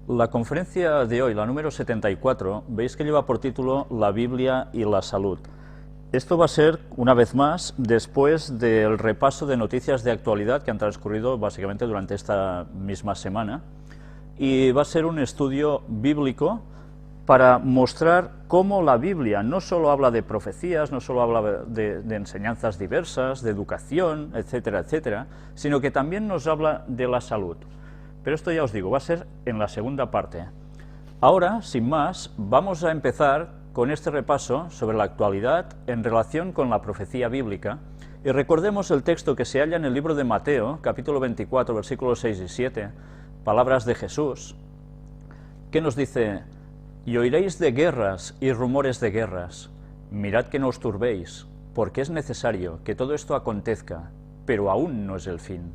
La conferencia de hoy, la número 74, veis que lleva por título La Biblia y la salud. Esto va a ser, una vez más, después del repaso de noticias de actualidad que han transcurrido básicamente durante esta misma semana, y va a ser un estudio bíblico para mostrar cómo la Biblia no solo habla de profecías, no solo habla de enseñanzas diversas, de educación, etcétera, etcétera, sino que también nos habla de la salud. Pero esto ya os digo, va a ser en la segunda parte. Ahora, sin más, vamos a empezar con este repaso sobre la actualidad en relación con la profecía bíblica, y recordemos el texto que se halla en el libro de Mateo, capítulo 24, versículos 6 y 7, palabras de Jesús, que nos dice: «Y oiréis de guerras y rumores de guerras, mirad que no os turbéis, porque es necesario que todo esto acontezca, pero aún no es el fin.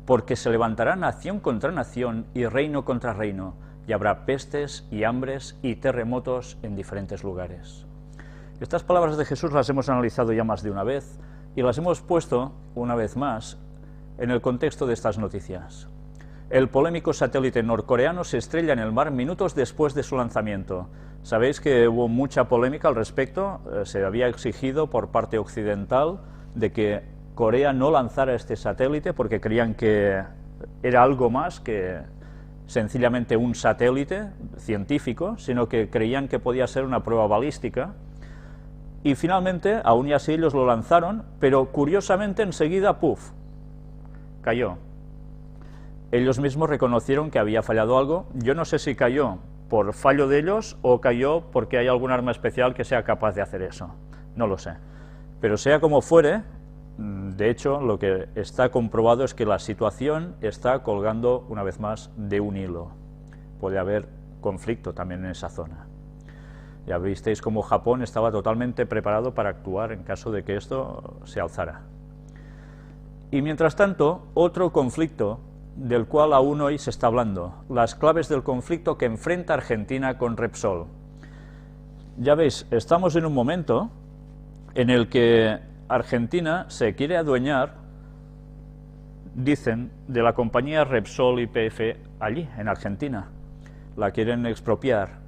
Porque se levantará nación contra nación y reino contra reino, y habrá pestes y hambres y terremotos en diferentes lugares». Estas palabras de Jesús las hemos analizado ya más de una vez, y las hemos puesto, una vez más, en el contexto de estas noticias. El polémico satélite norcoreano se estrella en el mar minutos después de su lanzamiento. Sabéis que hubo mucha polémica al respecto, se había exigido por parte occidental de que Corea no lanzara este satélite porque creían que era algo más que sencillamente un satélite científico, sino que creían que podía ser una prueba balística. Y finalmente, aún y así, ellos lo lanzaron, pero curiosamente enseguida, ¡puf!, cayó. Ellos mismos reconocieron que había fallado algo. Yo no sé si cayó por fallo de ellos o cayó porque hay algún arma especial que sea capaz de hacer eso. No lo sé. Pero sea como fuere, de hecho, lo que está comprobado es que la situación está colgando, una vez más, de un hilo. Puede haber conflicto también en esa zona. Ya visteis cómo Japón estaba totalmente preparado para actuar en caso de que esto se alzara. Y mientras tanto, otro conflicto del cual aún hoy se está hablando, las claves del conflicto que enfrenta Argentina con Repsol. Ya veis, estamos en un momento en el que Argentina se quiere adueñar, dicen, de la compañía Repsol YPF allí, en Argentina. La quieren expropiar.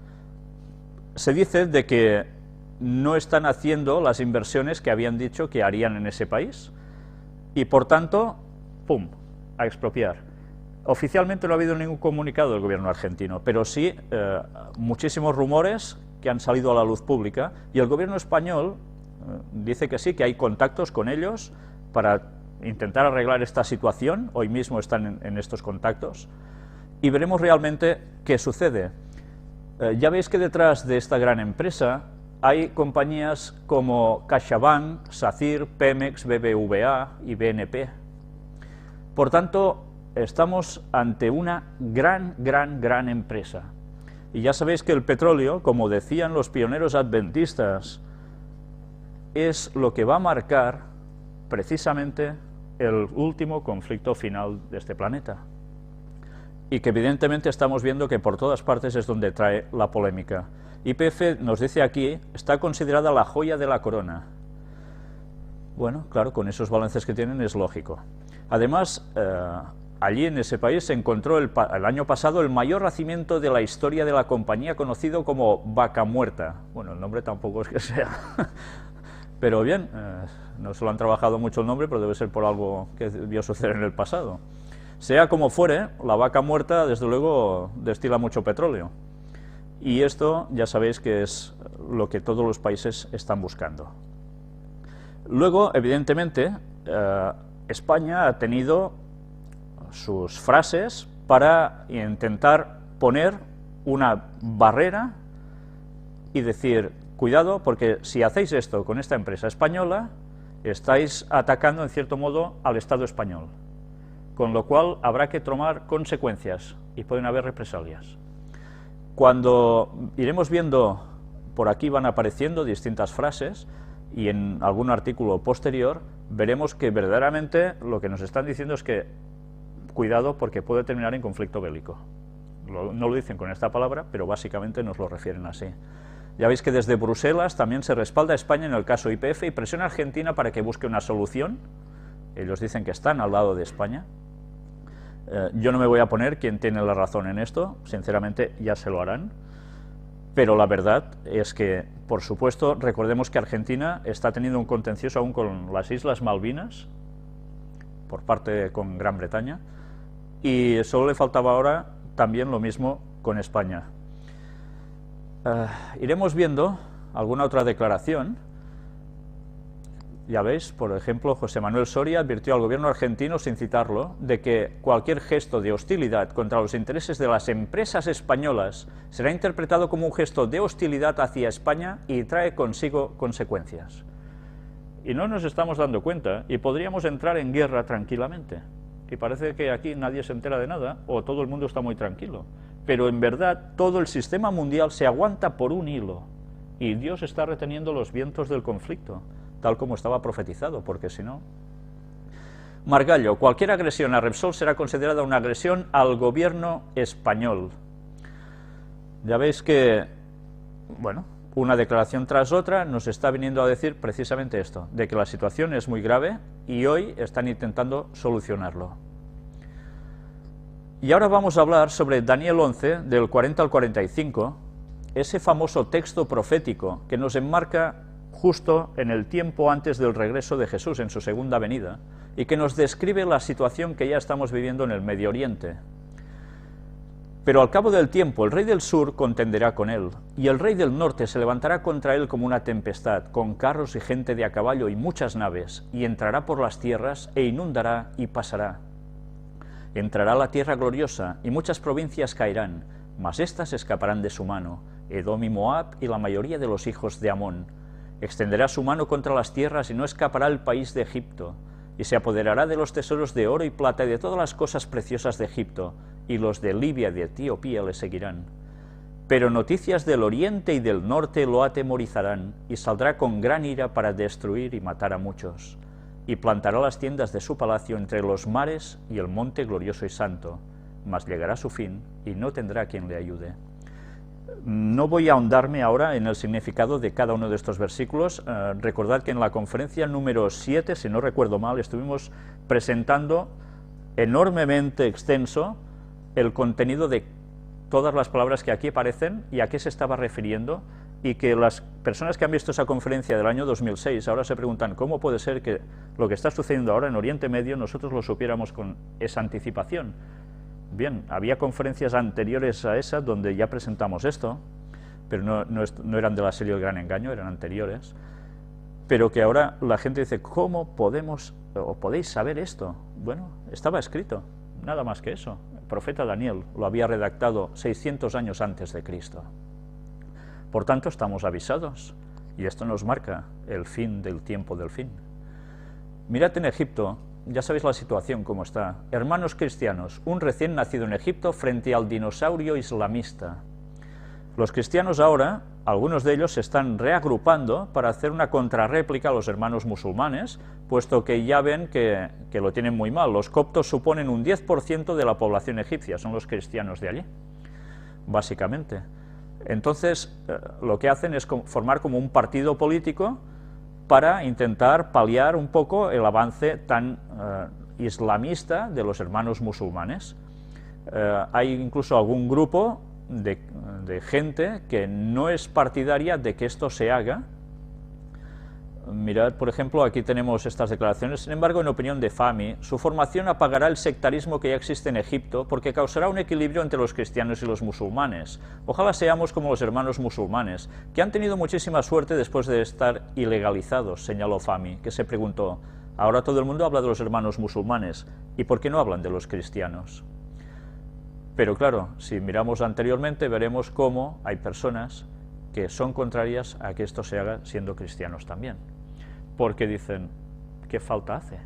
Se dice de que no están haciendo las inversiones que habían dicho que harían en ese país, y por tanto, ¡pum!, a expropiar. Oficialmente no ha habido ningún comunicado del gobierno argentino, pero sí muchísimos rumores que han salido a la luz pública, y el gobierno español dice que sí, que hay contactos con ellos para intentar arreglar esta situación. Hoy mismo están en estos contactos, y veremos realmente qué sucede. Ya veis que detrás de esta gran empresa hay compañías como CaixaBank, SACIR, Pemex, BBVA y BNP. Por tanto, estamos ante una gran empresa. Y ya sabéis que el petróleo, como decían los pioneros adventistas, es lo que va a marcar precisamente el último conflicto final de este planeta. Y que evidentemente estamos viendo que por todas partes es donde trae la polémica. YPF, nos dice aquí, está considerada la joya de la corona. Bueno, claro, con esos balances que tienen es lógico. Además, allí en ese país se encontró el año pasado el mayor yacimiento de la historia de la compañía, conocido como Vaca Muerta. Bueno, el nombre tampoco es que sea, pero bien, no se lo han trabajado mucho el nombre, pero debe ser por algo que debió suceder en el pasado. Sea como fuere, la vaca muerta, desde luego, destila mucho petróleo. Y esto ya sabéis que es lo que todos los países están buscando. Luego, evidentemente, España ha tenido sus frases para intentar poner una barrera y decir: cuidado, porque si hacéis esto con esta empresa española, estáis atacando en cierto modo al Estado español, con lo cual habrá que tomar consecuencias y pueden haber represalias. Cuando iremos viendo, por aquí van apareciendo distintas frases, y en algún artículo posterior veremos que verdaderamente lo que nos están diciendo es que cuidado, porque puede terminar en conflicto bélico. No lo dicen con esta palabra, pero básicamente nos lo refieren así. Ya veis que desde Bruselas también se respalda a España en el caso YPF y presiona a Argentina para que busque una solución. Ellos dicen que están al lado de España. Yo no me voy a poner quién tiene la razón en esto, sinceramente ya se lo harán, pero la verdad es que, por supuesto, recordemos que Argentina está teniendo un contencioso aún con las Islas Malvinas, por parte con Gran Bretaña, y solo le faltaba ahora también lo mismo con España. Iremos viendo alguna otra declaración. Ya veis, por ejemplo, José Manuel Soria advirtió al gobierno argentino, sin citarlo, de que cualquier gesto de hostilidad contra los intereses de las empresas españolas será interpretado como un gesto de hostilidad hacia España y trae consigo consecuencias. Y no nos estamos dando cuenta, y podríamos entrar en guerra tranquilamente. Y parece que aquí nadie se entera de nada, o todo el mundo está muy tranquilo. Pero en verdad, todo el sistema mundial se aguanta por un hilo, y Dios está reteniendo los vientos del conflicto, tal como estaba profetizado, porque si no... Margallo, cualquier agresión a Repsol será considerada una agresión al gobierno español. Ya veis que, bueno, una declaración tras otra nos está viniendo a decir precisamente esto, de que la situación es muy grave y hoy están intentando solucionarlo. Y ahora vamos a hablar sobre Daniel 11, del 40 al 45, ese famoso texto profético que nos enmarca justo en el tiempo antes del regreso de Jesús en su segunda venida, y que nos describe la situación que ya estamos viviendo en el Medio Oriente. Pero al cabo del tiempo el rey del sur contenderá con él, y el rey del norte se levantará contra él como una tempestad, con carros y gente de a caballo y muchas naves, y entrará por las tierras, e inundará y pasará. Entrará la tierra gloriosa, y muchas provincias caerán, mas éstas escaparán de su mano, Edom y Moab y la mayoría de los hijos de Amón. Extenderá su mano contra las tierras y no escapará el país de Egipto, y se apoderará de los tesoros de oro y plata y de todas las cosas preciosas de Egipto, y los de Libia y de Etiopía le seguirán. Pero noticias del oriente y del norte lo atemorizarán, y saldrá con gran ira para destruir y matar a muchos, y plantará las tiendas de su palacio entre los mares y el monte glorioso y santo, mas llegará su fin, y no tendrá quien le ayude. No voy a ahondarme ahora en el significado de cada uno de estos versículos. Recordad que en la conferencia número 7, si no recuerdo mal, estuvimos presentando enormemente extenso el contenido de todas las palabras que aquí aparecen y a qué se estaba refiriendo, y que las personas que han visto esa conferencia del año 2006 ahora se preguntan cómo puede ser que lo que está sucediendo ahora en Oriente Medio nosotros lo supiéramos con esa anticipación. Bien, había conferencias anteriores a esa donde ya presentamos esto, pero no eran de la serie El Gran Engaño, eran anteriores, pero que ahora la gente dice, ¿cómo podemos o podéis saber esto? Bueno, estaba escrito, nada más que eso. El profeta Daniel lo había redactado 600 años antes de Cristo. Por tanto, estamos avisados, y esto nos marca el fin del tiempo del fin. Mirad en Egipto. Ya sabéis la situación cómo está. Hermanos cristianos, un recién nacido en Egipto frente al dinosaurio islamista. Los cristianos ahora, algunos de ellos se están reagrupando para hacer una contrarréplica a los hermanos musulmanes, puesto que ya ven que lo tienen muy mal. Los coptos suponen un 10% de la población egipcia, son los cristianos de allí, básicamente. Entonces, lo que hacen es formar como un partido político para intentar paliar un poco el avance tan islamista de los hermanos musulmanes. Hay incluso algún grupo de gente que no es partidaria de que esto se haga. Mirad, por ejemplo, aquí tenemos estas declaraciones. Sin embargo, en opinión de Fahmy, su formación apagará el sectarismo que ya existe en Egipto porque causará un equilibrio entre los cristianos y los musulmanes. Ojalá seamos como los hermanos musulmanes, que han tenido muchísima suerte después de estar ilegalizados, señaló Fahmy, que se preguntó, ahora todo el mundo habla de los hermanos musulmanes, ¿y por qué no hablan de los cristianos? Pero claro, si miramos anteriormente, veremos cómo hay personas que son contrarias a que esto se haga siendo cristianos también. Porque dicen, ¿qué falta hace?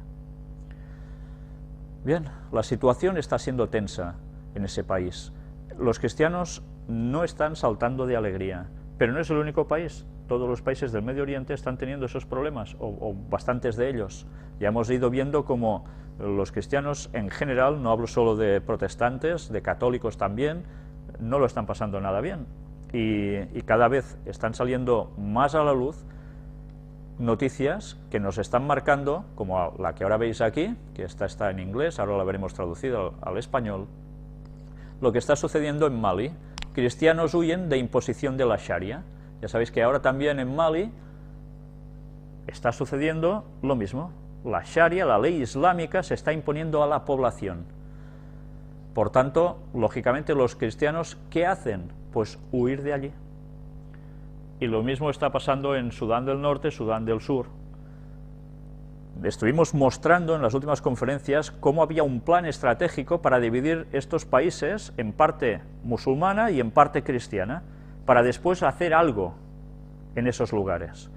Bien, la situación está siendo tensa en ese país. Los cristianos no están saltando de alegría, pero no es el único país. Todos los países del Medio Oriente están teniendo esos problemas, o bastantes de ellos. Ya hemos ido viendo cómo los cristianos en general, no hablo solo de protestantes, de católicos también, no lo están pasando nada bien. Y cada vez están saliendo más a la luz noticias que nos están marcando, como la que ahora veis aquí, que esta está en inglés, ahora la veremos traducida al español, lo que está sucediendo en Mali. Cristianos huyen de imposición de la Sharia. Ya sabéis que ahora también en Mali está sucediendo lo mismo. La Sharia, la ley islámica, se está imponiendo a la población. Por tanto, lógicamente los cristianos, ¿qué hacen? Pues huir de allí. Y lo mismo está pasando en Sudán del Norte, Sudán del Sur. Estuvimos mostrando en las últimas conferencias cómo había un plan estratégico para dividir estos países en parte musulmana y en parte cristiana, para después hacer algo en esos lugares.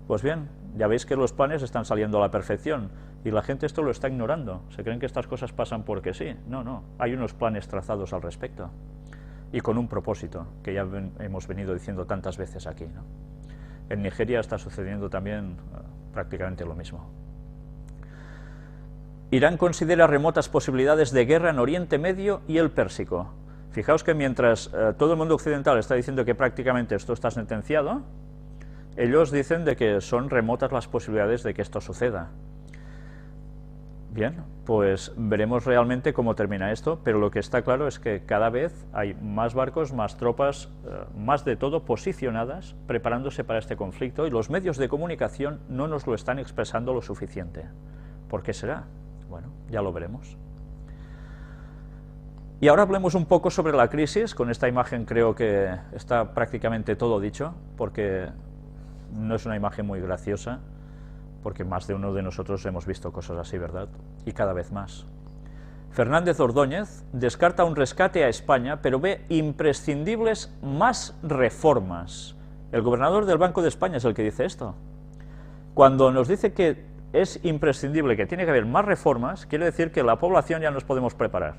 Pues bien, ya veis que los planes están saliendo a la perfección, y la gente esto lo está ignorando. Se creen que estas cosas pasan porque sí. No, hay unos planes trazados al respecto, y con un propósito, que ya hemos venido diciendo tantas veces aquí, ¿no? En Nigeria está sucediendo también prácticamente lo mismo. Irán considera remotas posibilidades de guerra en Oriente Medio y el Pérsico. Fijaos que mientras todo el mundo occidental está diciendo que prácticamente esto está sentenciado, ellos dicen de que son remotas las posibilidades de que esto suceda. Bien, pues veremos realmente cómo termina esto, pero lo que está claro es que cada vez hay más barcos, más tropas, más de todo posicionadas, preparándose para este conflicto, y los medios de comunicación no nos lo están expresando lo suficiente. ¿Por qué será? Bueno, ya lo veremos. Y ahora hablemos un poco sobre la crisis. Con esta imagen creo que está prácticamente todo dicho, porque no es una imagen muy graciosa, porque más de uno de nosotros hemos visto cosas así, ¿verdad? Y cada vez más. Fernández Ordóñez descarta un rescate a España, pero ve imprescindibles más reformas. El gobernador del Banco de España es el que dice esto. Cuando nos dice que es imprescindible, que tiene que haber más reformas, quiere decir que la población ya nos podemos preparar,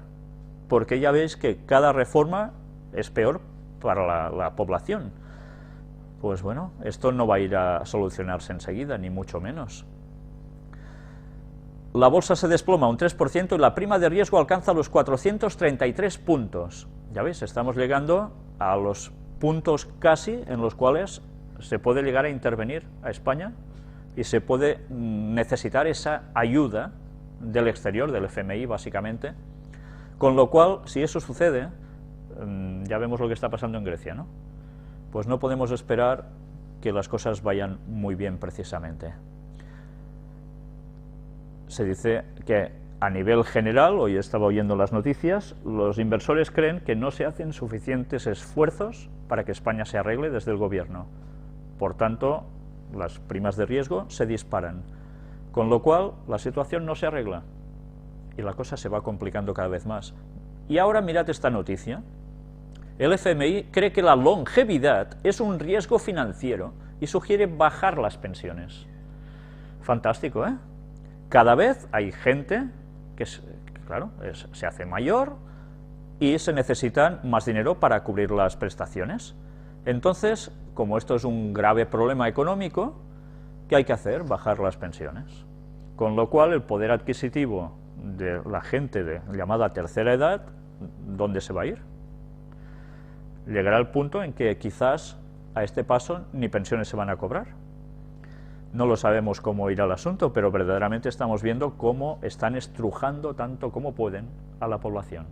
porque ya veis que cada reforma es peor para la población. Pues bueno, esto no va a ir a solucionarse enseguida, ni mucho menos. La bolsa se desploma un 3% y la prima de riesgo alcanza los 433 puntos. Ya veis, estamos llegando a los puntos casi en los cuales se puede llegar a intervenir a España y se puede necesitar esa ayuda del exterior, del FMI básicamente, con lo cual, si eso sucede, ya vemos lo que está pasando en Grecia, ¿no? Pues no podemos esperar que las cosas vayan muy bien precisamente. Se dice que a nivel general, hoy estaba oyendo las noticias, los inversores creen que no se hacen suficientes esfuerzos para que España se arregle desde el gobierno. Por tanto, las primas de riesgo se disparan, con lo cual la situación no se arregla y la cosa se va complicando cada vez más. Y ahora mirad esta noticia. El FMI cree que la longevidad es un riesgo financiero y sugiere bajar las pensiones. Fantástico, ¿eh? Cada vez hay gente que, claro, se hace mayor y se necesitan más dinero para cubrir las prestaciones. Entonces, como esto es un grave problema económico, ¿qué hay que hacer? Bajar las pensiones. Con lo cual, el poder adquisitivo de la gente de llamada tercera edad, ¿dónde se va a ir? Llegará el punto en que quizás a este paso ni pensiones se van a cobrar. No lo sabemos cómo irá el asunto, pero verdaderamente estamos viendo cómo están estrujando tanto como pueden a la población.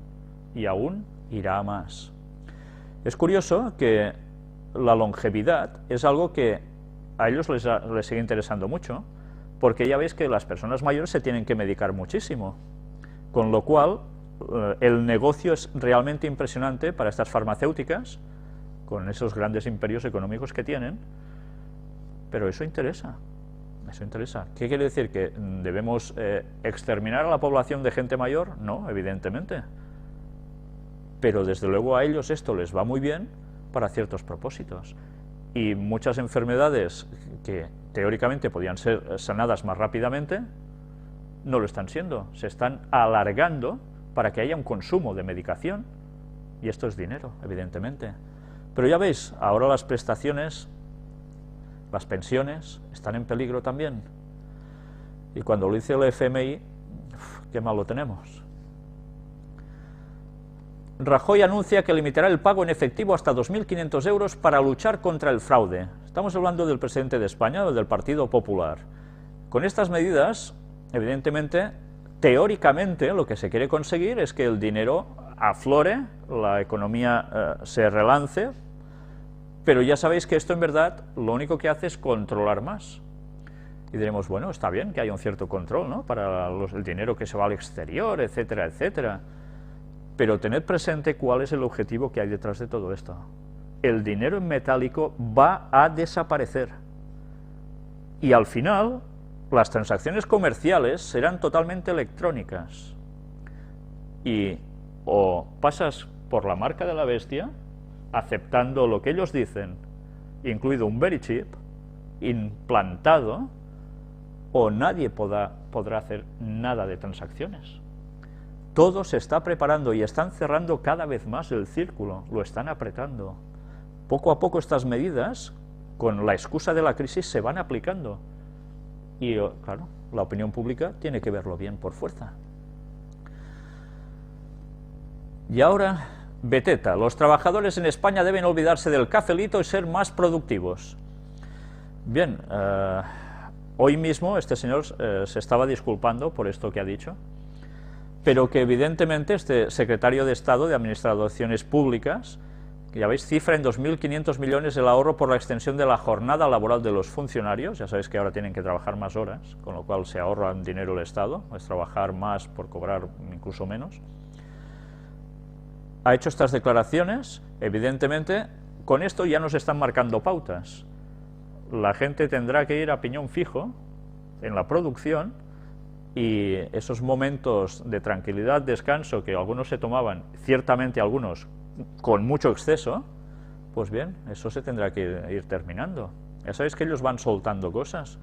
Y aún irá a más. Es curioso que la longevidad es algo que a ellos les sigue interesando mucho, porque ya veis que las personas mayores se tienen que medicar muchísimo, con lo cual el negocio es realmente impresionante para estas farmacéuticas, con esos grandes imperios económicos que tienen, pero eso interesa, eso interesa. ¿Qué quiere decir? ¿Que debemos exterminar a la población de gente mayor? No, evidentemente, pero desde luego a ellos esto les va muy bien para ciertos propósitos, y muchas enfermedades que teóricamente podían ser sanadas más rápidamente, no lo están siendo, se están alargando para que haya un consumo de medicación, y esto es dinero, evidentemente. Pero ya veis, ahora las prestaciones, las pensiones, están en peligro también. Y cuando lo dice el FMI, qué mal lo tenemos. Rajoy anuncia que limitará el pago en efectivo hasta 2.500 euros para luchar contra el fraude. Estamos hablando del presidente de España o del Partido Popular. Con estas medidas, evidentemente, teóricamente, lo que se quiere conseguir es que el dinero aflore, la economía se relance, pero ya sabéis que esto en verdad lo único que hace es controlar más. Y diremos, bueno, está bien que haya un cierto control, ¿no?, para el dinero que se va al exterior, etcétera, etcétera. Pero tened presente cuál es el objetivo que hay detrás de todo esto. El dinero en metálico va a desaparecer. Y al final, las transacciones comerciales serán totalmente electrónicas. Y o pasas por la marca de la bestia, aceptando lo que ellos dicen, incluido un Verichip, implantado, o nadie podrá hacer nada de transacciones. Todo se está preparando y están cerrando cada vez más el círculo, lo están apretando. Poco a poco estas medidas, con la excusa de la crisis, se van aplicando. Y, claro, la opinión pública tiene que verlo bien por fuerza. Y ahora, Beteta, los trabajadores en España deben olvidarse del cafelito y ser más productivos. Bien, hoy mismo este señor se estaba disculpando por esto que ha dicho, pero que evidentemente este secretario de Estado de Administraciones Públicas, que ya veis, cifra en 2.500 millones el ahorro por la extensión de la jornada laboral de los funcionarios. Ya sabéis que ahora tienen que trabajar más horas, con lo cual se ahorra dinero el Estado, es trabajar más por cobrar incluso menos. Ha hecho estas declaraciones, evidentemente, con esto ya nos están marcando pautas. La gente tendrá que ir a piñón fijo en la producción, y esos momentos de tranquilidad, descanso, que algunos se tomaban, ciertamente algunos con mucho exceso, pues bien, eso se tendrá que ir terminando. Ya sabéis que ellos van soltando cosas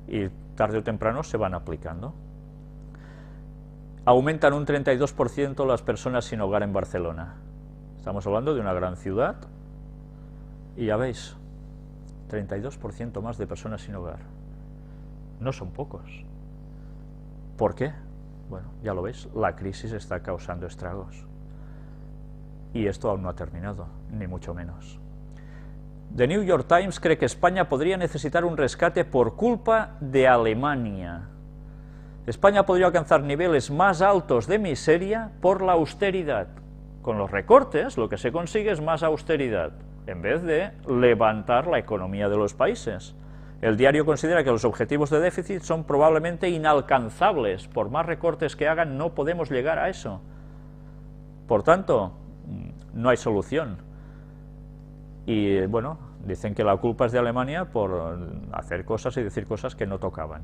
y tarde o temprano se van aplicando. Aumentan un 32% las personas sin hogar en Barcelona. Estamos hablando de una gran ciudad y ya veis, 32% más de personas sin hogar. No son pocos. ¿Por qué? Bueno, ya lo veis, la crisis está causando estragos. Y esto aún no ha terminado, ni mucho menos. The New York Times cree que España podría necesitar un rescate por culpa de Alemania. España podría alcanzar niveles más altos de miseria por la austeridad. Con los recortes, lo que se consigue es más austeridad, en vez de levantar la economía de los países. El diario considera que los objetivos de déficit son probablemente inalcanzables. Por más recortes que hagan, no podemos llegar a eso. Por tanto, no hay solución. Y bueno, dicen que la culpa es de Alemania por hacer cosas y decir cosas que no tocaban.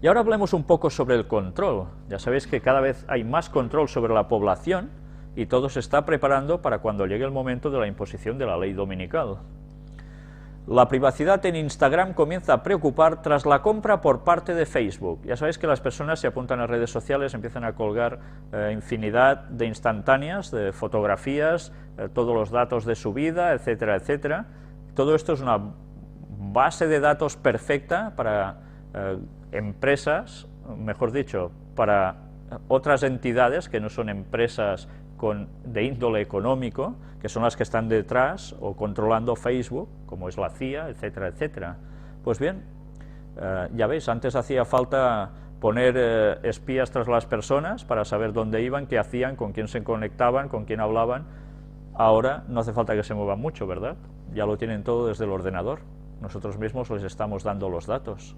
Y ahora hablemos un poco sobre el control. Ya sabéis que cada vez hay más control sobre la población y todo se está preparando para cuando llegue el momento de la imposición de la ley dominical. La privacidad en Instagram comienza a preocupar tras la compra por parte de Facebook. Ya sabéis que las personas se apuntan a redes sociales, empiezan a colgar infinidad de instantáneas, de fotografías, todos los datos de su vida, etcétera, etcétera. Todo esto es una base de datos perfecta para empresas, mejor dicho, para otras entidades que no son empresas de índole económico, que son las que están detrás o controlando Facebook, como es la CIA, etcétera, etcétera. Pues bien, ya veis, antes hacía falta poner espías tras las personas para saber dónde iban, qué hacían, con quién se conectaban, con quién hablaban. Ahora no hace falta que se muevan mucho, ¿verdad? Ya lo tienen todo desde el ordenador. Nosotros mismos les estamos dando los datos.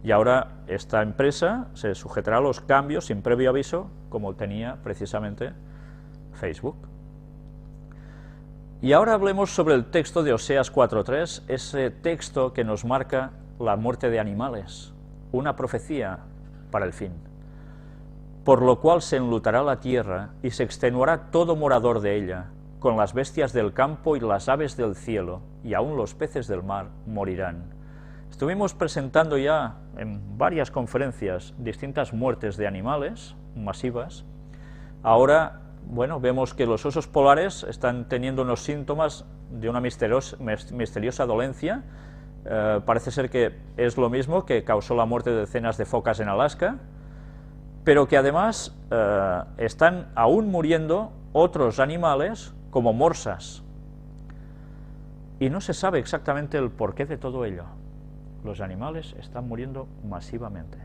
Y ahora esta empresa se sujetará a los cambios sin previo aviso, como tenía precisamente Facebook. Y ahora hablemos sobre el texto de Oseas 4:3, ese texto que nos marca la muerte de animales, una profecía para el fin. Por lo cual se enlutará la tierra y se extenuará todo morador de ella, con las bestias del campo y las aves del cielo, y aún los peces del mar morirán. Estuvimos presentando ya en varias conferencias distintas muertes de animales masivas. Ahora, bueno, vemos que los osos polares están teniendo unos síntomas de una misteriosa dolencia. Parece ser que es lo mismo que causó la muerte de decenas de focas en Alaska, pero que además están aún muriendo otros animales como morsas. y no se sabe exactamente el porqué de todo ello. Los animales están muriendo masivamente.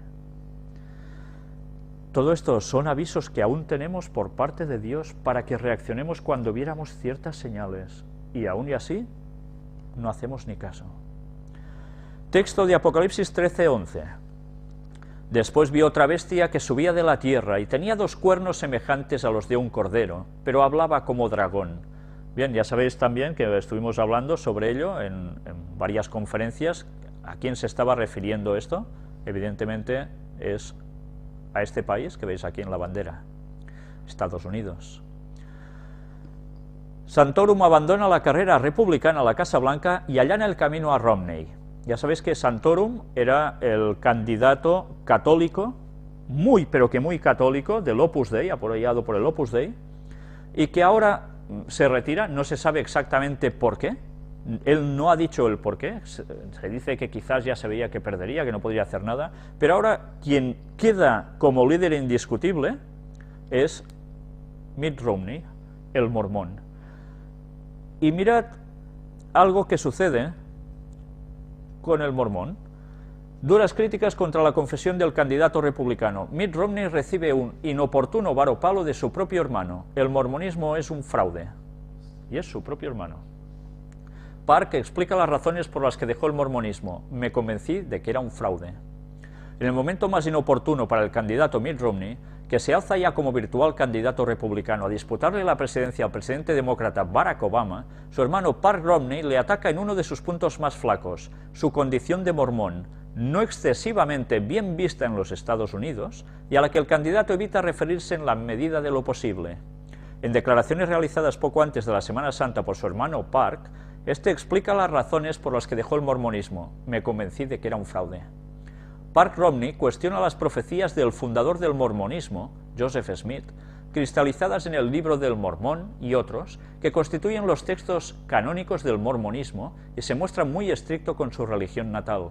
Todo esto son avisos que aún tenemos por parte de Dios para que reaccionemos cuando viéramos ciertas señales, y aún y así no hacemos ni caso. Texto de Apocalipsis 13:11. Después vi otra bestia que subía de la tierra y tenía 2 cuernos semejantes a los de un cordero, pero hablaba como dragón. Bien, ya sabéis también que estuvimos hablando sobre ello en varias conferencias. ¿A quién se estaba refiriendo esto? Evidentemente es a este país que veis aquí en la bandera, Estados Unidos. Santorum abandona la carrera republicana a la Casa Blanca y allana el camino a Romney. Ya sabéis que Santorum era el candidato católico, pero que muy católico, del Opus Dei, apoyado por el Opus Dei, y que ahora se retira, no se sabe exactamente por qué. Él no ha dicho el por qué, se dice que quizás ya se veía que perdería, que no podría hacer nada, pero ahora quien queda como líder indiscutible es Mitt Romney, el mormón. Y mirad algo que sucede con el mormón. Duras críticas contra la confesión del candidato republicano. Mitt Romney recibe un inoportuno varopalo de su propio hermano. El mormonismo es un fraude. Y es su propio hermano. Park explica las razones por las que dejó el mormonismo. Me convencí de que era un fraude. En el momento más inoportuno para el candidato Mitt Romney, que se alza ya como virtual candidato republicano a disputarle la presidencia al presidente demócrata Barack Obama, su hermano Park Romney le ataca en uno de sus puntos más flacos, su condición de mormón, no excesivamente bien vista en los Estados Unidos, y a la que el candidato evita referirse en la medida de lo posible. En declaraciones realizadas poco antes de la Semana Santa por su hermano Park, este explica las razones por las que dejó el mormonismo. Me convencí de que era un fraude. Park Romney cuestiona las profecías del fundador del mormonismo, Joseph Smith, cristalizadas en el Libro del Mormón y otros, que constituyen los textos canónicos del mormonismo y se muestra muy estricto con su religión natal.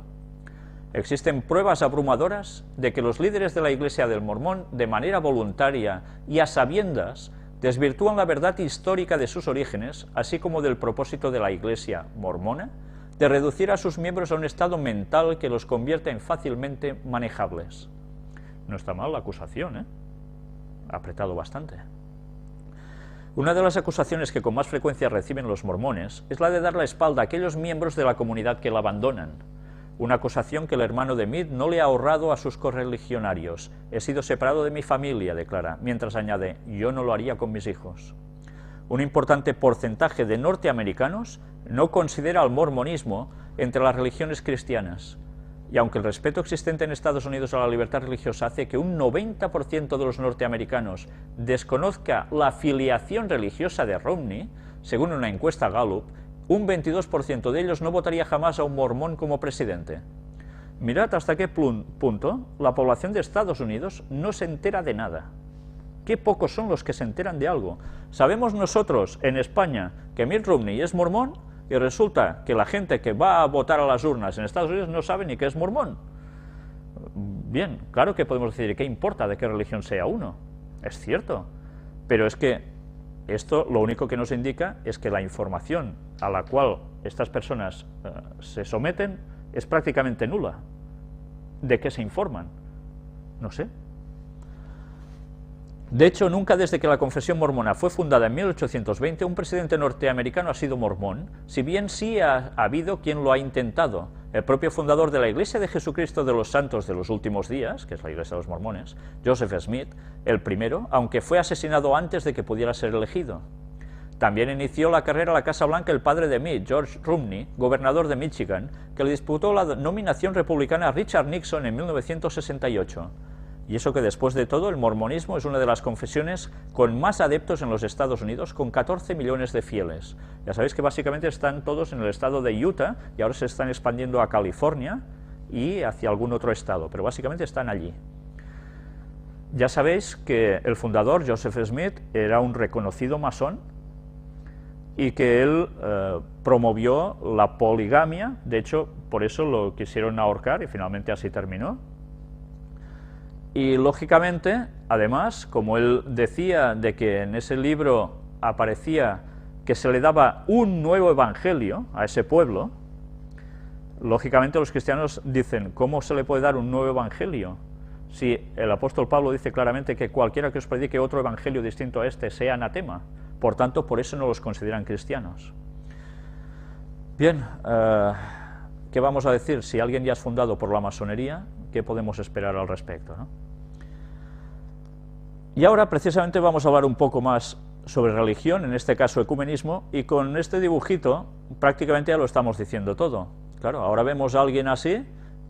Existen pruebas abrumadoras de que los líderes de la Iglesia del Mormón, de manera voluntaria y a sabiendas, desvirtúan la verdad histórica de sus orígenes, así como del propósito de la Iglesia mormona, de reducir a sus miembros a un estado mental que los convierte en fácilmente manejables. No está mal la acusación, ¿eh? Ha apretado bastante. Una de las acusaciones que con más frecuencia reciben los mormones es la de dar la espalda a aquellos miembros de la comunidad que la abandonan. Una acusación que el hermano de Mitt no le ha ahorrado a sus correligionarios. He sido separado de mi familia, declara, mientras añade, yo no lo haría con mis hijos. Un importante porcentaje de norteamericanos no considera al mormonismo entre las religiones cristianas. Y aunque el respeto existente en Estados Unidos a la libertad religiosa hace que un 90% de los norteamericanos desconozca la filiación religiosa de Romney, según una encuesta Gallup, un 22% de ellos no votaría jamás a un mormón como presidente. Mirad hasta qué punto la población de Estados Unidos no se entera de nada. Qué pocos son los que se enteran de algo. Sabemos nosotros, en España, que Mitt Romney es mormón, y resulta que la gente que va a votar a las urnas en Estados Unidos no sabe ni qué es mormón. Bien, claro que podemos decir, ¿qué importa de qué religión sea uno? Es cierto, pero es que esto lo único que nos indica es que la información a la cual estas personas se someten es prácticamente nula. ¿De qué se informan? No sé. De hecho, nunca desde que la confesión mormona fue fundada en 1820, un presidente norteamericano ha sido mormón, si bien sí ha habido quien lo ha intentado. El propio fundador de la Iglesia de Jesucristo de los Santos de los Últimos Días, que es la Iglesia de los Mormones, Joseph Smith, el primero, aunque fue asesinado antes de que pudiera ser elegido. También inició la carrera a la Casa Blanca el padre de Mitt, George Romney, gobernador de Michigan, que le disputó la nominación republicana a Richard Nixon en 1968. Y eso que después de todo el mormonismo es una de las confesiones con más adeptos en los Estados Unidos, con 14 millones de fieles. Ya sabéis que básicamente están todos en el estado de Utah y ahora se están expandiendo a California y hacia algún otro estado, pero básicamente están allí. Ya sabéis que el fundador, Joseph Smith, era un reconocido masón y que él promovió la poligamia. De hecho, por eso lo quisieron ahorcar y finalmente así terminó. Y lógicamente, además, como él decía de que en ese libro aparecía que se le daba un nuevo evangelio a ese pueblo, lógicamente los cristianos dicen, ¿cómo se le puede dar un nuevo evangelio? Si el apóstol Pablo dice claramente que cualquiera que os predique otro evangelio distinto a este sea anatema, por tanto, por eso no los consideran cristianos. Bien, ¿qué vamos a decir? Si alguien ya es fundado por la masonería, ¿qué podemos esperar al respecto, ¿no? Y ahora precisamente vamos a hablar un poco más sobre religión, en este caso ecumenismo, y con este dibujito prácticamente ya lo estamos diciendo todo. Claro, ahora vemos a alguien así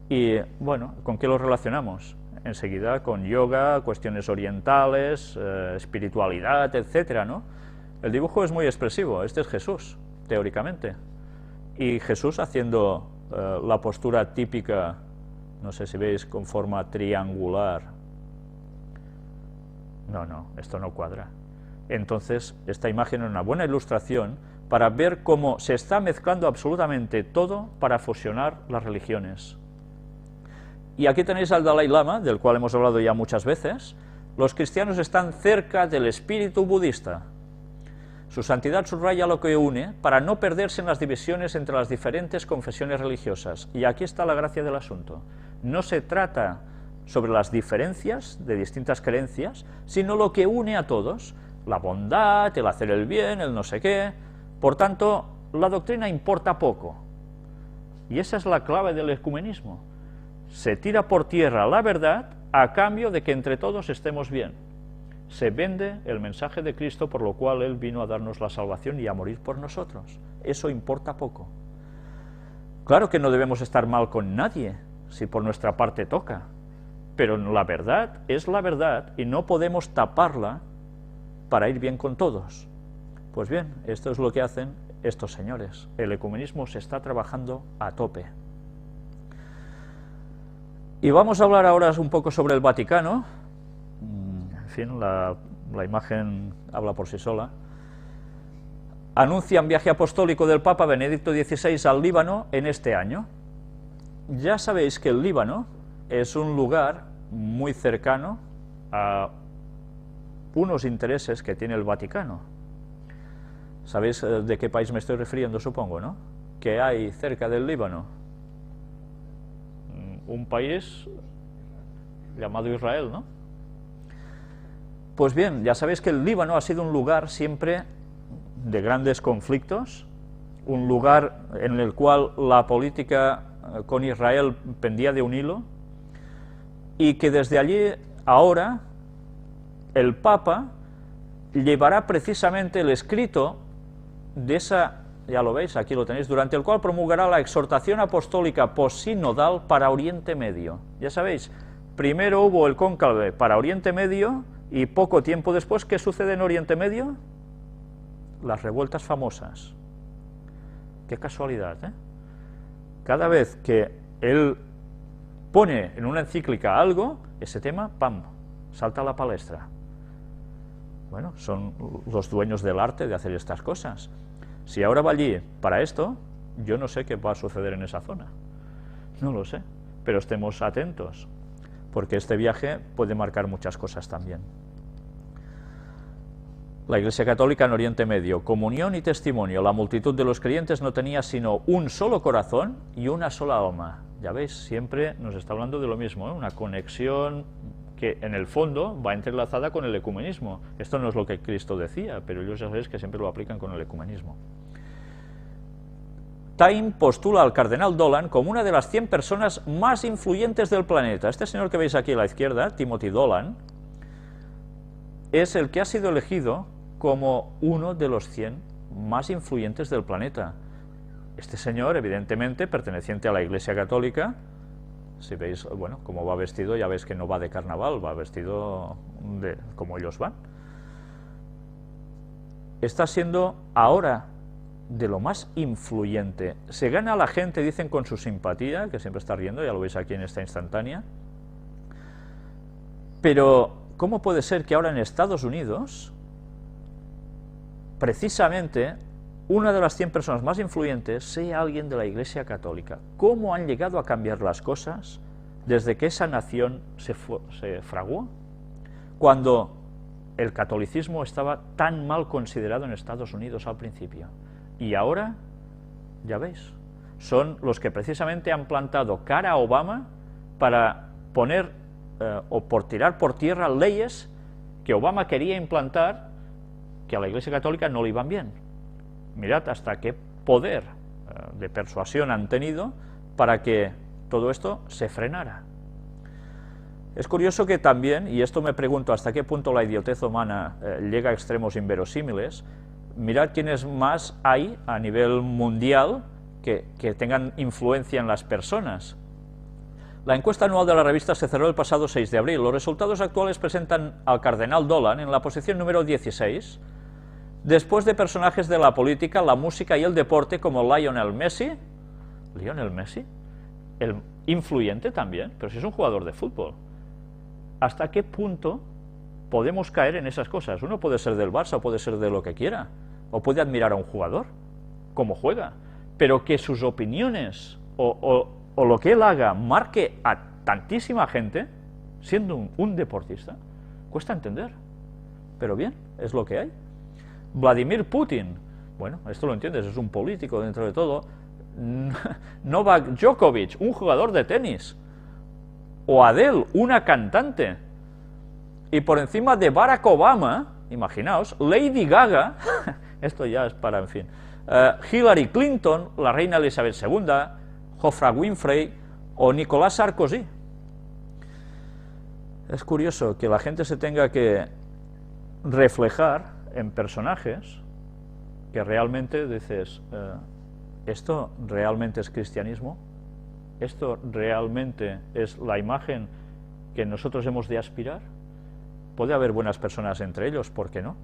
y, bueno, ¿con qué lo relacionamos? Enseguida con yoga, cuestiones orientales, espiritualidad, etcétera, ¿no? El dibujo es muy expresivo, este es Jesús, teóricamente. Y Jesús haciendo la postura típica, no sé si veis, con forma triangular. No, esto no cuadra. Entonces, esta imagen es una buena ilustración para ver cómo se está mezclando absolutamente todo para fusionar las religiones. Y aquí tenéis al Dalai Lama, del cual hemos hablado ya muchas veces. Los cristianos están cerca del espíritu budista. Su santidad subraya lo que une para no perderse en las divisiones entre las diferentes confesiones religiosas. Y aquí está la gracia del asunto. No se trata sobre las diferencias de distintas creencias, sino lo que une a todos, la bondad, el hacer el bien, el no sé qué. Por tanto, la doctrina importa poco. Y esa es la clave del ecumenismo. Se tira por tierra la verdad a cambio de que entre todos estemos bien. Se vende el mensaje de Cristo, por lo cual Él vino a darnos la salvación y a morir por nosotros. Eso importa poco. Claro que no debemos estar mal con nadie, si por nuestra parte toca, pero la verdad es la verdad y no podemos taparla para ir bien con todos. Pues bien, esto es lo que hacen estos señores. El ecumenismo se está trabajando a tope. Y vamos a hablar ahora un poco sobre el Vaticano. En fin, la imagen habla por sí sola. Anuncian viaje apostólico del Papa Benedicto XVI al Líbano en este año. Ya sabéis que el Líbano es un lugar muy cercano a unos intereses que tiene el Vaticano. ¿Sabéis de qué país me estoy refiriendo, supongo, no? ¿Qué hay cerca del Líbano? Un país llamado Israel, ¿no? Pues bien, ya sabéis que el Líbano ha sido un lugar siempre de grandes conflictos, un lugar en el cual la política con Israel pendía de un hilo, y que desde allí ahora el Papa llevará precisamente el escrito de esa, ya lo veis, aquí lo tenéis, durante el cual promulgará la exhortación apostólica posinodal para Oriente Medio. Ya sabéis, primero hubo el cónclave para Oriente Medio y poco tiempo después, ¿qué sucede en Oriente Medio? Las revueltas famosas. Qué casualidad, ¿eh? Cada vez que él pone en una encíclica algo, ese tema, ¡pam!, salta a la palestra. Bueno, son los dueños del arte de hacer estas cosas. Si ahora va allí para esto, yo no sé qué va a suceder en esa zona. No lo sé, pero estemos atentos, porque este viaje puede marcar muchas cosas también. La Iglesia Católica en Oriente Medio, comunión y testimonio. La multitud de los creyentes no tenía sino un solo corazón y una sola alma. Ya veis, siempre nos está hablando de lo mismo, ¿eh? Una conexión que en el fondo va entrelazada con el ecumenismo. Esto no es lo que Cristo decía, pero ellos ya sabéis que siempre lo aplican con el ecumenismo. Time postula al cardenal Dolan como una de las 100 personas más influyentes del planeta. Este señor que veis aquí a la izquierda, Timothy Dolan, es el que ha sido elegido como uno de los 100 más influyentes del planeta. Este señor, evidentemente, perteneciente a la Iglesia Católica, si veis, bueno, cómo va vestido, ya veis que no va de carnaval, va vestido como ellos van. Está siendo ahora de lo más influyente. Se gana a la gente, dicen, con su simpatía, que siempre está riendo, ya lo veis aquí en esta instantánea. Pero, ¿cómo puede ser que ahora en Estados Unidos, precisamente, una de las 100 personas más influyentes sea alguien de la Iglesia Católica? ¿Cómo han llegado a cambiar las cosas desde que esa nación se fraguó? Cuando el catolicismo estaba tan mal considerado en Estados Unidos al principio. Y ahora, ya veis, son los que precisamente han plantado cara a Obama para poner o por tirar por tierra leyes que Obama quería implantar, que a la Iglesia Católica no le iban bien. Mirad hasta qué poder de persuasión han tenido para que todo esto se frenara. Es curioso que también, y esto me pregunto hasta qué punto la idiotez humana llega a extremos inverosímiles, mirad quiénes más hay a nivel mundial que tengan influencia en las personas. La encuesta anual de la revista se cerró el pasado 6 de abril. Los resultados actuales presentan al cardenal Dolan en la posición número 16, después de personajes de la política, la música y el deporte como Lionel Messi, el influyente también, pero si es un jugador de fútbol. ¿Hasta qué punto podemos caer en esas cosas? Uno puede ser del Barça, o puede ser de lo que quiera, o puede admirar a un jugador, cómo juega, pero que sus opiniones o lo que él haga marque a tantísima gente, siendo un deportista, cuesta entender. Pero bien, es lo que hay. Vladimir Putin, bueno, esto lo entiendes, es un político dentro de todo. Novak Djokovic, un jugador de tenis. O Adele, una cantante. Y por encima de Barack Obama, imaginaos, Lady Gaga, esto ya es para, en fin, Hillary Clinton, la reina Elizabeth II, Oprah Winfrey o Nicolás Sarkozy. Es curioso que la gente se tenga que reflejar en personajes que realmente dices, ¿esto realmente es cristianismo? ¿Esto realmente es la imagen que nosotros hemos de aspirar? Puede haber buenas personas entre ellos, ¿por qué no?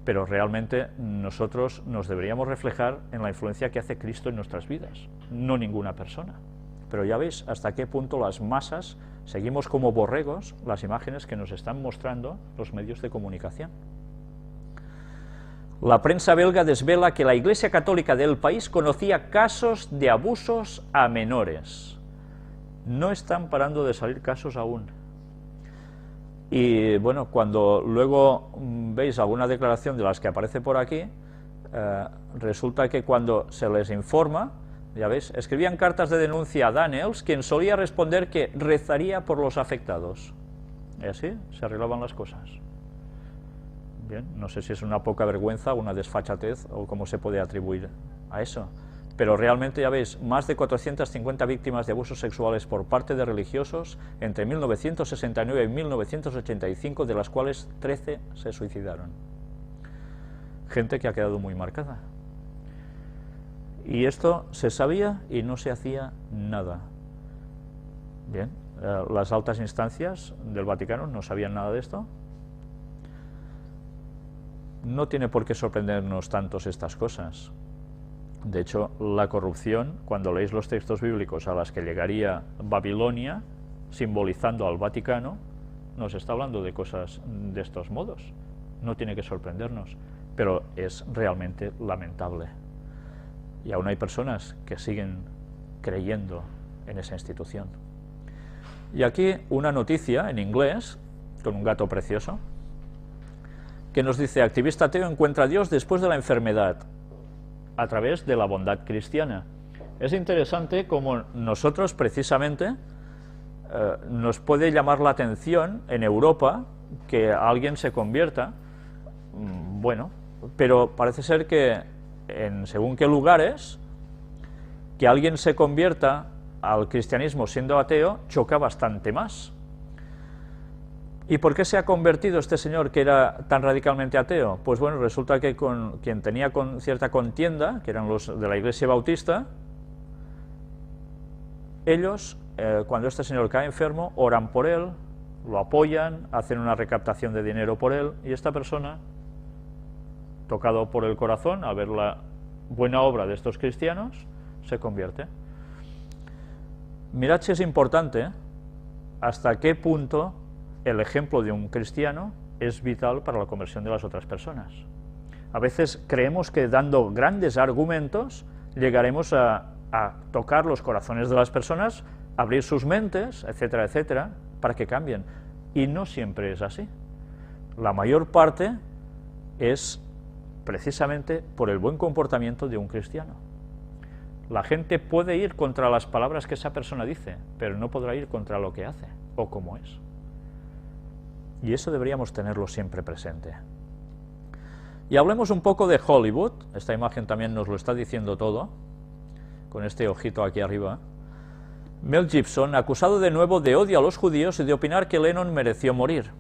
Pero realmente nosotros nos deberíamos reflejar en la influencia que hace Cristo en nuestras vidas, no ninguna persona. Pero ya veis hasta qué punto las masas seguimos como borregos las imágenes que nos están mostrando los medios de comunicación. La prensa belga desvela que la Iglesia Católica del país conocía casos de abusos a menores. No están parando de salir casos aún. Y bueno, cuando luego veis alguna declaración de las que aparece por aquí, resulta que cuando se les informa, ya veis, escribían cartas de denuncia a Daniels, quien solía responder que rezaría por los afectados. Y así se arreglaban las cosas. Bien, no sé si es una poca vergüenza, una desfachatez, o cómo se puede atribuir a eso. Pero realmente, ya veis, más de 450 víctimas de abusos sexuales por parte de religiosos entre 1969 y 1985, de las cuales 13 se suicidaron. Gente que ha quedado muy marcada. Y esto se sabía y no se hacía nada. Bien, las altas instancias del Vaticano no sabían nada de esto. No tiene por qué sorprendernos tantos estas cosas. De hecho, la corrupción, cuando leéis los textos bíblicos a las que llegaría Babilonia, simbolizando al Vaticano, nos está hablando de cosas de estos modos. No tiene que sorprendernos, pero es realmente lamentable. Y aún hay personas que siguen creyendo en esa institución. Y aquí una noticia en inglés, con un gato precioso, que nos dice: activista ateo encuentra a Dios después de la enfermedad, a través de la bondad cristiana. Es interesante como nosotros precisamente nos puede llamar la atención en Europa que alguien se convierta, bueno, pero parece ser que en según qué lugares, que alguien se convierta al cristianismo siendo ateo choca bastante más. ¿Y por qué se ha convertido este señor que era tan radicalmente ateo? Pues bueno, resulta que con quien tenía cierta contienda, que eran los de la Iglesia Bautista, ellos, cuando este señor cae enfermo, oran por él, lo apoyan, hacen una recaptación de dinero por él, y esta persona, tocado por el corazón a ver la buena obra de estos cristianos, se convierte. Mirad si es importante hasta qué punto el ejemplo de un cristiano es vital para la conversión de las otras personas. A veces creemos que dando grandes argumentos llegaremos a tocar los corazones de las personas, abrir sus mentes, etcétera, etcétera, para que cambien. Y no siempre es así. la mayor parte es precisamente por el buen comportamiento de un cristiano. La gente puede ir contra las palabras que esa persona dice, pero no podrá ir contra lo que hace o cómo es. Y eso deberíamos tenerlo siempre presente. Y hablemos un poco de Hollywood. Esta imagen también nos lo está diciendo todo, con este ojito aquí arriba. Mel Gibson, acusado de nuevo de odio a los judíos y de opinar que Lennon mereció morir.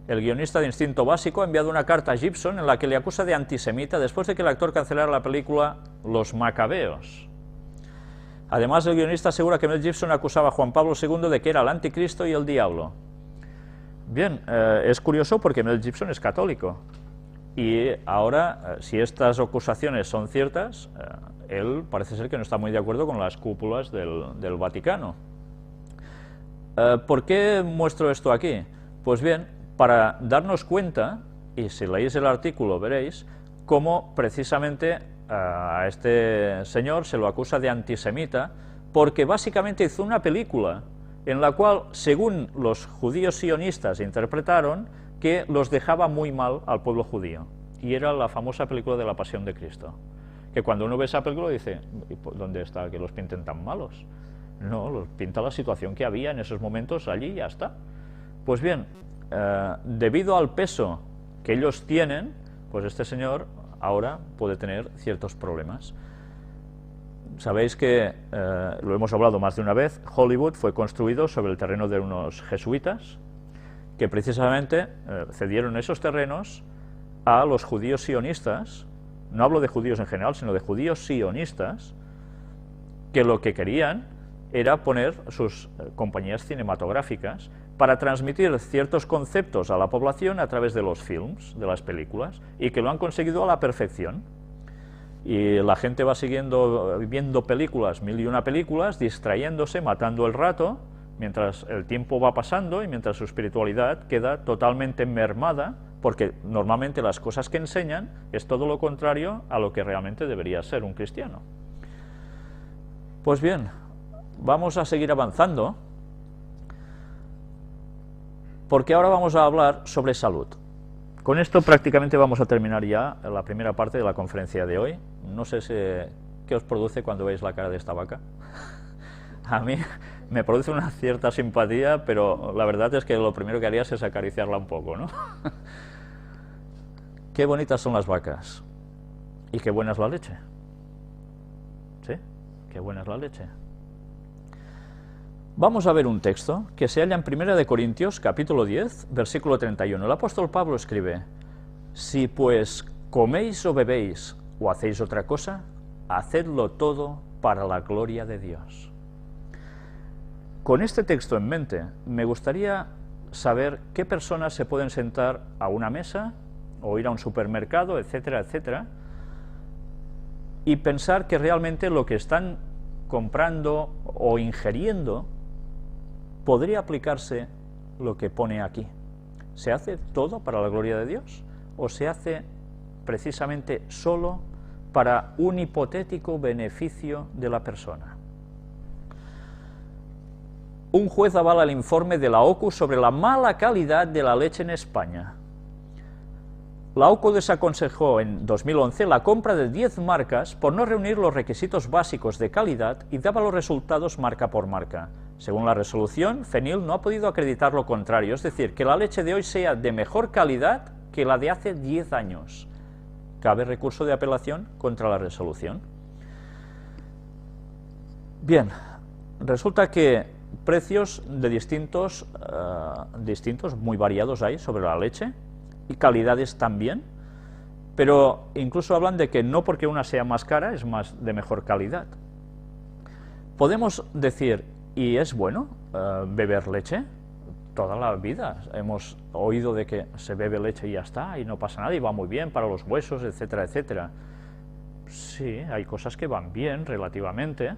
El guionista de Instinto Básico ha enviado una carta a Gibson en la que le acusa de antisemita después de que el actor cancelara la película Los Macabeos. Además, el guionista asegura que Mel Gibson acusaba a Juan Pablo II de que era el anticristo y el diablo. Bien, es curioso porque Mel Gibson es católico. Y ahora, si estas acusaciones son ciertas, él parece ser que no está muy de acuerdo con las cúpulas del Vaticano. ¿Por qué muestro esto aquí? Pues bien, para darnos cuenta, y si leéis el artículo veréis, cómo precisamente a este señor se lo acusa de antisemita, porque básicamente hizo una película en la cual, según los judíos sionistas interpretaron, que los dejaba muy mal al pueblo judío, y era la famosa película de la Pasión de Cristo, que cuando uno ve esa película dice, ¿dónde está que los pinten tan malos? No, los pinta la situación que había en esos momentos allí y ya está. Pues bien, debido al peso que ellos tienen, pues este señor ahora puede tener ciertos problemas. Sabéis que, lo hemos hablado más de una vez, Hollywood fue construido sobre el terreno de unos jesuitas que precisamente cedieron esos terrenos a los judíos sionistas. No hablo de judíos en general, sino de judíos sionistas, que lo que querían era poner sus compañías cinematográficas para transmitir ciertos conceptos a la población a través de los films, de las películas, y que lo han conseguido a la perfección. Y la gente va viendo películas, 1001 películas, distrayéndose, matando el rato, mientras el tiempo va pasando y mientras su espiritualidad queda totalmente mermada, porque normalmente las cosas que enseñan es todo lo contrario a lo que realmente debería ser un cristiano. Pues bien, vamos a seguir avanzando, porque ahora vamos a hablar sobre salud. Con esto prácticamente vamos a terminar ya la primera parte de la conferencia de hoy. No sé qué os produce cuando veis la cara de esta vaca. A mí me produce una cierta simpatía, pero la verdad es que lo primero que harías es acariciarla un poco, ¿no? Qué bonitas son las vacas. Y qué buena es la leche. ¿Sí? Qué buena es la leche. Vamos a ver un texto que se halla en 1 Corintios, capítulo 10, versículo 31. El apóstol Pablo escribe: si pues coméis o bebéis o hacéis otra cosa, hacedlo todo para la gloria de Dios. Con este texto en mente, me gustaría saber qué personas se pueden sentar a una mesa o ir a un supermercado, etcétera, etcétera, y pensar que realmente lo que están comprando o ingiriendo podría aplicarse lo que pone aquí. ¿Se hace todo para la gloria de Dios? ¿O se hace precisamente solo para un hipotético beneficio de la persona? Un juez avala el informe de la OCU sobre la mala calidad de la leche en España. La OCU desaconsejó en 2011 la compra de 10 marcas por no reunir los requisitos básicos de calidad y daba los resultados marca por marca. Según la resolución, FENIL no ha podido acreditar lo contrario, es decir, que la leche de hoy sea de mejor calidad que la de hace 10 años. Cabe recurso de apelación contra la resolución. Bien, resulta que precios de distintos, muy variados hay sobre la leche, y calidades también, pero incluso hablan de que no porque una sea más cara es más de mejor calidad. Podemos decir, ¿y es bueno beber leche? Toda la vida hemos oído de que se bebe leche y ya está, y no pasa nada, y va muy bien para los huesos, etcétera, etcétera. Sí, hay cosas que van bien relativamente,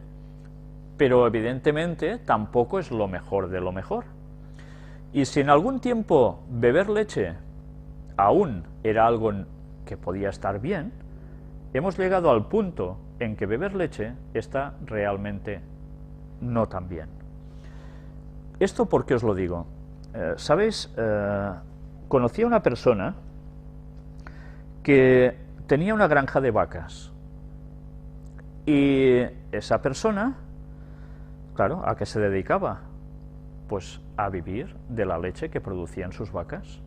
pero evidentemente tampoco es lo mejor de lo mejor. Y si en algún tiempo beber leche aún era algo que podía estar bien, hemos llegado al punto en que beber leche está realmente no tan bien. ¿Esto por qué os lo digo? ¿Sabéis conocí a una persona que tenía una granja de vacas. Y esa persona, claro, ¿a qué se dedicaba? Pues a vivir de la leche que producían sus vacas.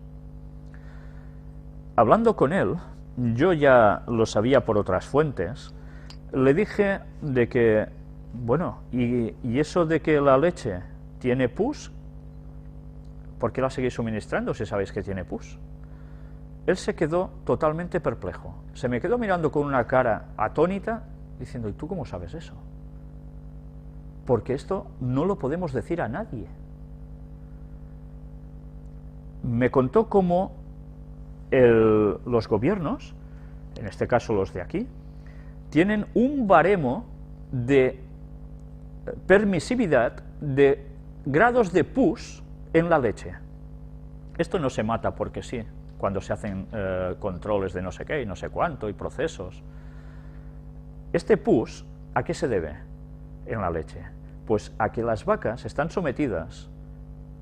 Hablando con él, yo ya lo sabía por otras fuentes, le dije de que, bueno, ¿y eso de que la leche tiene pus? ¿Por qué la seguís suministrando si sabéis que tiene pus? Él se quedó totalmente perplejo. Se me quedó mirando con una cara atónita, diciendo, ¿y tú cómo sabes eso? Porque esto no lo podemos decir a nadie. Me contó cómo los gobiernos, en este caso los de aquí, tienen un baremo de permisividad de grados de pus en la leche. Esto no se mata porque sí, cuando se hacen controles de no sé qué y no sé cuánto y procesos. Este pus, ¿a qué se debe en la leche? Pues a que las vacas están sometidas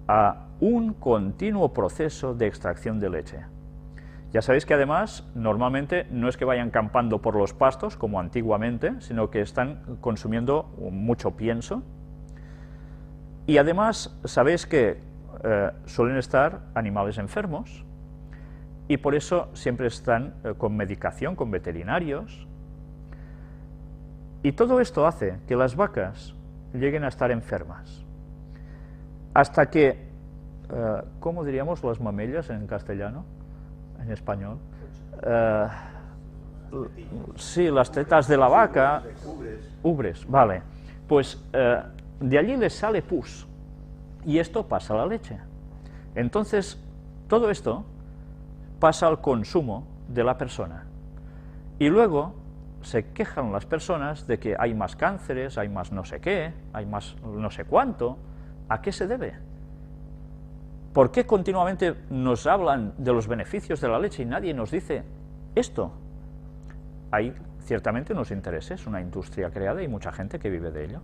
a un continuo proceso de extracción de leche. Ya sabéis que además, normalmente, no es que vayan campando por los pastos, como antiguamente, sino que están consumiendo mucho pienso. Y además, sabéis que suelen estar animales enfermos, y por eso siempre están con medicación, con veterinarios. Y todo esto hace que las vacas lleguen a estar enfermas. Hasta que, ¿cómo diríamos las mamellas en castellano? En español. Sí, las tetas de la vaca. Ubres, vale. Pues de allí les sale pus. Y esto pasa a la leche. Entonces, todo esto pasa al consumo de la persona. Y luego se quejan las personas de que hay más cánceres, hay más no sé qué, hay más no sé cuánto. ¿A qué se debe? ¿Por qué continuamente nos hablan de los beneficios de la leche y nadie nos dice esto? Hay ciertamente unos intereses, una industria creada y mucha gente que vive de ello.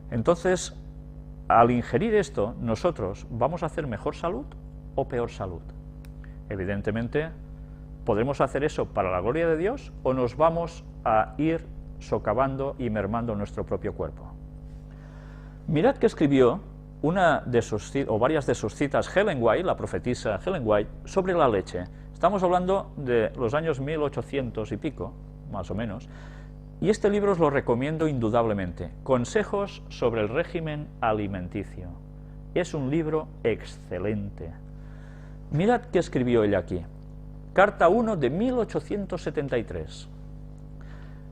Entonces, al ingerir esto, nosotros ¿vamos a hacer mejor salud o peor salud? Evidentemente, ¿podremos hacer eso para la gloria de Dios o nos vamos a ir socavando y mermando nuestro propio cuerpo? Mirad que escribió una de sus, o varias de sus citas Ellen White, la profetisa Ellen White, sobre la leche. Estamos hablando de los años 1800 y pico, más o menos, y este libro os lo recomiendo indudablemente, Consejos sobre el régimen alimenticio. Es un libro excelente. Mirad qué escribió ella aquí. Carta 1 de 1873.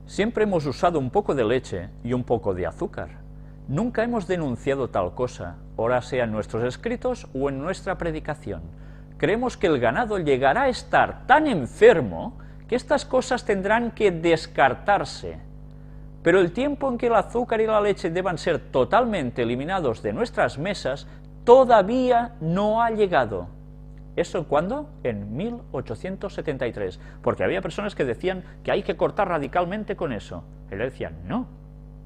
Siempre hemos usado un poco de leche y un poco de azúcar. Nunca hemos denunciado tal cosa, ora sea en nuestros escritos o en nuestra predicación. Creemos que el ganado llegará a estar tan enfermo que estas cosas tendrán que descartarse. Pero el tiempo en que el azúcar y la leche deban ser totalmente eliminados de nuestras mesas todavía no ha llegado. ¿Eso cuándo? En 1873, porque había personas que decían que hay que cortar radicalmente con eso. Él decía, no.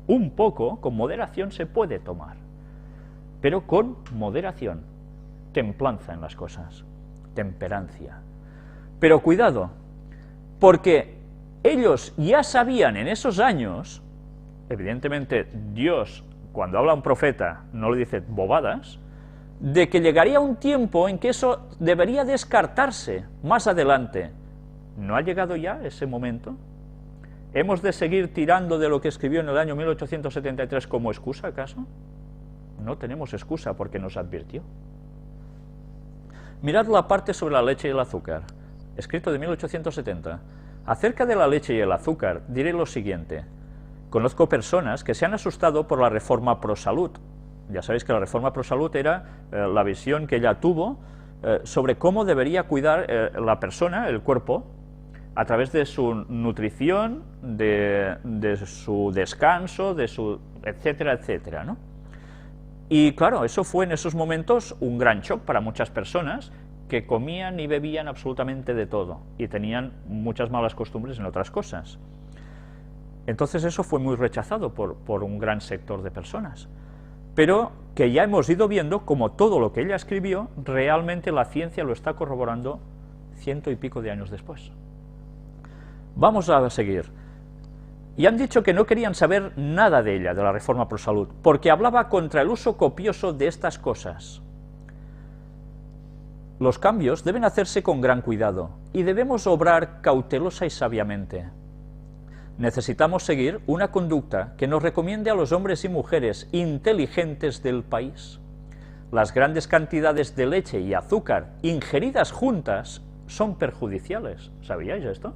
Un poco, con moderación, se puede tomar, pero con moderación, templanza en las cosas, temperancia. Pero cuidado, porque ellos ya sabían en esos años, evidentemente Dios, cuando habla a un profeta, no le dice bobadas, de que llegaría un tiempo en que eso debería descartarse más adelante. ¿No ha llegado ya ese momento? ¿Hemos de seguir tirando de lo que escribió en el año 1873 como excusa, acaso? No tenemos excusa porque nos advirtió. Mirad la parte sobre la leche y el azúcar, escrito de 1870. Acerca de la leche y el azúcar diré lo siguiente. Conozco personas que se han asustado por la reforma pro salud. Ya sabéis que la reforma pro salud era la visión que ella tuvo sobre cómo debería cuidar la persona, el cuerpo, a través de su nutrición, de su descanso, de su etcétera, etcétera, ¿no? Y claro, eso fue en esos momentos un gran shock para muchas personas que comían y bebían absolutamente de todo y tenían muchas malas costumbres en otras cosas. Entonces eso fue muy rechazado por un gran sector de personas. Pero que ya hemos ido viendo como todo lo que ella escribió, realmente la ciencia lo está corroborando 100 y pico de años después. Vamos a seguir. Y han dicho que no querían saber nada de ella, de la Reforma Pro Salud, porque hablaba contra el uso copioso de estas cosas. Los cambios deben hacerse con gran cuidado, y debemos obrar cautelosa y sabiamente. Necesitamos seguir una conducta que nos recomiende a los hombres y mujeres inteligentes del país. Las grandes cantidades de leche y azúcar ingeridas juntas son perjudiciales. ¿Sabíais esto?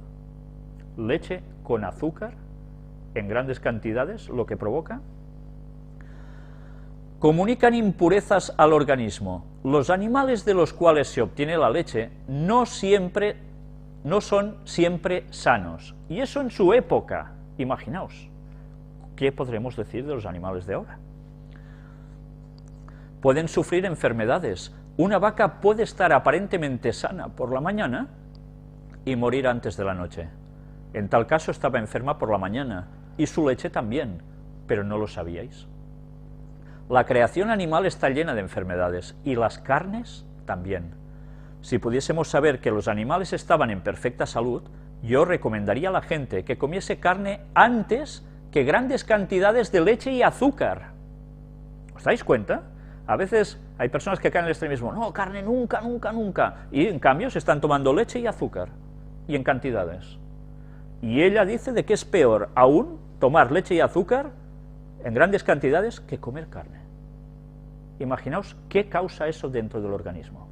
Leche con azúcar en grandes cantidades, lo que provoca. Comunican impurezas al organismo. Los animales de los cuales se obtiene la leche no son siempre sanos. Y eso en su época. Imaginaos, ¿qué podremos decir de los animales de ahora? Pueden sufrir enfermedades. Una vaca puede estar aparentemente sana por la mañana y morir antes de la noche. En tal caso estaba enferma por la mañana, y su leche también, pero no lo sabíais. La creación animal está llena de enfermedades, y las carnes también. Si pudiésemos saber que los animales estaban en perfecta salud, yo recomendaría a la gente que comiese carne antes que grandes cantidades de leche y azúcar. ¿Os dais cuenta? A veces hay personas que caen en el extremismo, no, carne nunca, nunca, nunca, y en cambio se están tomando leche y azúcar, y en cantidades. Y ella dice de que es peor aún tomar leche y azúcar en grandes cantidades que comer carne. Imaginaos qué causa eso dentro del organismo.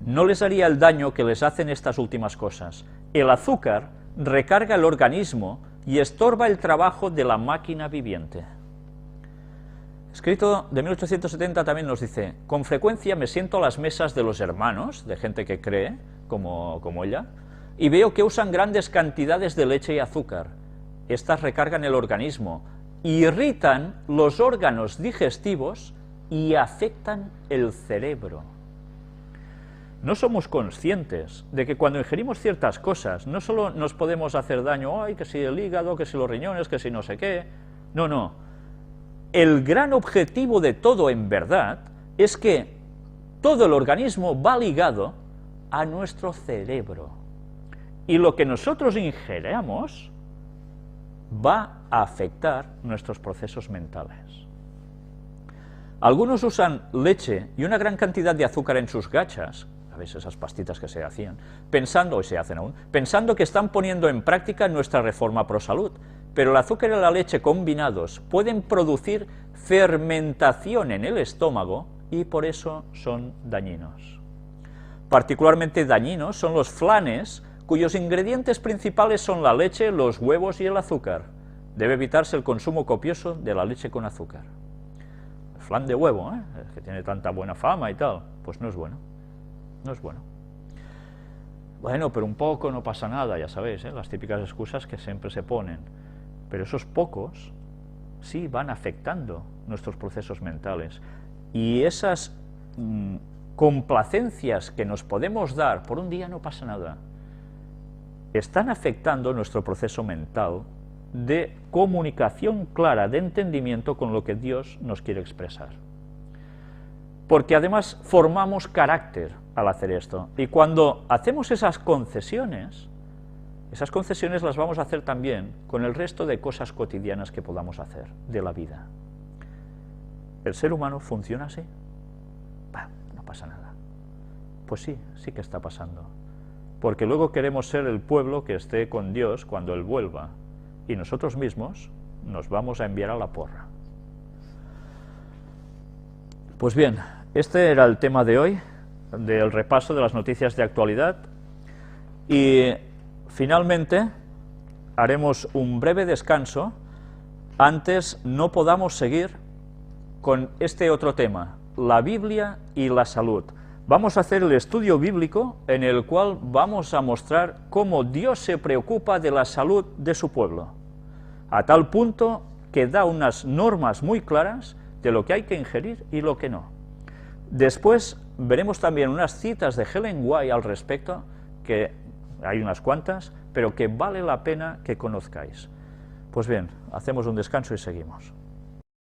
No les haría el daño que les hacen estas últimas cosas. El azúcar recarga el organismo y estorba el trabajo de la máquina viviente. Escrito de 1870 también nos dice, con frecuencia me siento a las mesas de los hermanos, de gente que cree, como ella, y veo que usan grandes cantidades de leche y azúcar. Estas recargan el organismo, irritan los órganos digestivos y afectan el cerebro. No somos conscientes de que cuando ingerimos ciertas cosas, no solo nos podemos hacer daño, ay, que si el hígado, que si los riñones, que si no sé qué. No, no. El gran objetivo de todo, en verdad, es que todo el organismo va ligado a nuestro cerebro. Y lo que nosotros ingeramos va a afectar nuestros procesos mentales. Algunos usan leche y una gran cantidad de azúcar en sus gachas, a veces esas pastitas que se hacían, pensando, y se hacen aún, pensando que están poniendo en práctica nuestra Reforma Pro Salud, pero el azúcar y la leche combinados pueden producir fermentación en el estómago y por eso son dañinos. Particularmente dañinos son los flanes, cuyos ingredientes principales son la leche, los huevos y el azúcar. Debe evitarse el consumo copioso de la leche con azúcar. El flan de huevo, que tiene tanta buena fama y tal, pues no es bueno. No es bueno. Bueno, pero un poco no pasa nada, ya sabéis, las típicas excusas que siempre se ponen. Pero esos pocos sí van afectando nuestros procesos mentales. Y esas complacencias que nos podemos dar por un día no pasa nada, están afectando nuestro proceso mental de comunicación clara, de entendimiento con lo que Dios nos quiere expresar. Porque además formamos carácter al hacer esto. Y cuando hacemos esas concesiones las vamos a hacer también con el resto de cosas cotidianas que podamos hacer de la vida. ¿El ser humano funciona así? Bah, no pasa nada. Pues sí, sí que está pasando. Porque luego queremos ser el pueblo que esté con Dios cuando Él vuelva, y nosotros mismos nos vamos a enviar a la porra. Pues bien, este era el tema de hoy, del repaso de las noticias de actualidad, y finalmente haremos un breve descanso, antes no podamos seguir con este otro tema, la Biblia y la salud. Vamos a hacer el estudio bíblico en el cual vamos a mostrar cómo Dios se preocupa de la salud de su pueblo, a tal punto que da unas normas muy claras de lo que hay que ingerir y lo que no. Después veremos también unas citas de Ellen White al respecto, que hay unas cuantas, pero que vale la pena que conozcáis. Pues bien, hacemos un descanso y seguimos.